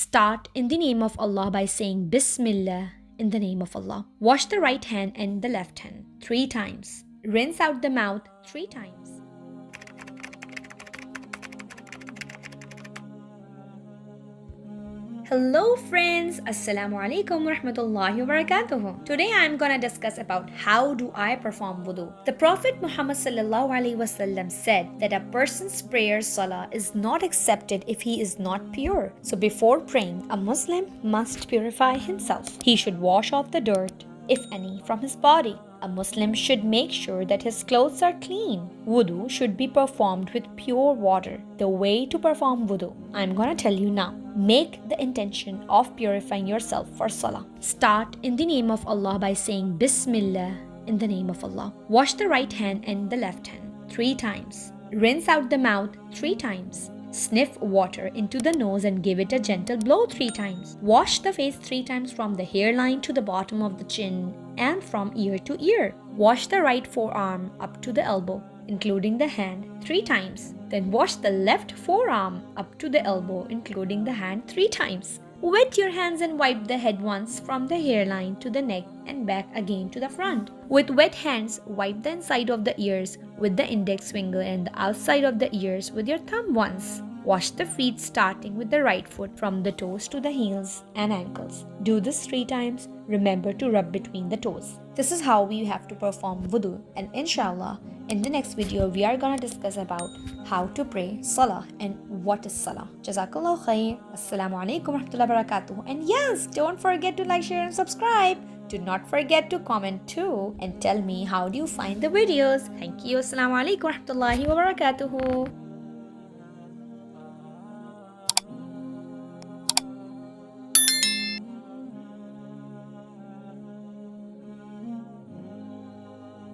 Start in the name of Allah by saying Bismillah in the name of Allah. Wash the right hand and the left hand 3 times. Rinse out the mouth 3 times. Hello friends, Assalamu alaikum warahmatullahi wabarakatuh. Today I am gonna discuss about how do I perform wudu. The Prophet Muhammad sallallahu alaihi wasallam said that a person's prayer salah is not accepted if he is not pure. So before praying, a Muslim must purify himself. He should wash off the dirt, if any, from his body. A Muslim should make sure that his clothes are clean. Wudu should be performed with pure water. The way to perform wudu, I'm gonna tell you now. Make the intention of purifying yourself for salah. Start in the name of Allah by saying Bismillah in the name of Allah. Wash the right hand and the left hand 3 times. Rinse out the mouth 3 times. Sniff water into the nose and give it a gentle blow 3 times. Wash the face 3 times from the hairline to the bottom of the chin and from ear to ear. Wash the right forearm up to the elbow, including the hand 3 times. Then wash the left forearm up to the elbow, including the hand 3 times. Wet your hands and wipe the head once from the hairline to the neck and back again to the front. With wet hands, wipe the inside of the ears with the index finger and the outside of the ears with your thumb once. Wash the feet starting with the right foot from the toes to the heels and ankles. Do this 3 times. Remember to rub between the toes. This is how we have to perform wudu, and inshallah in the next video we are gonna discuss about how to pray salah and what is salah. Jazakallahu khair. Assalamu alaikum warahmatullahi wabarakatuh. And yes, don't forget to like, share and subscribe. Do not forget to comment too and tell me how do you find the videos. Thank you. Assalamu alaikum warahmatullahi wabarakatuh.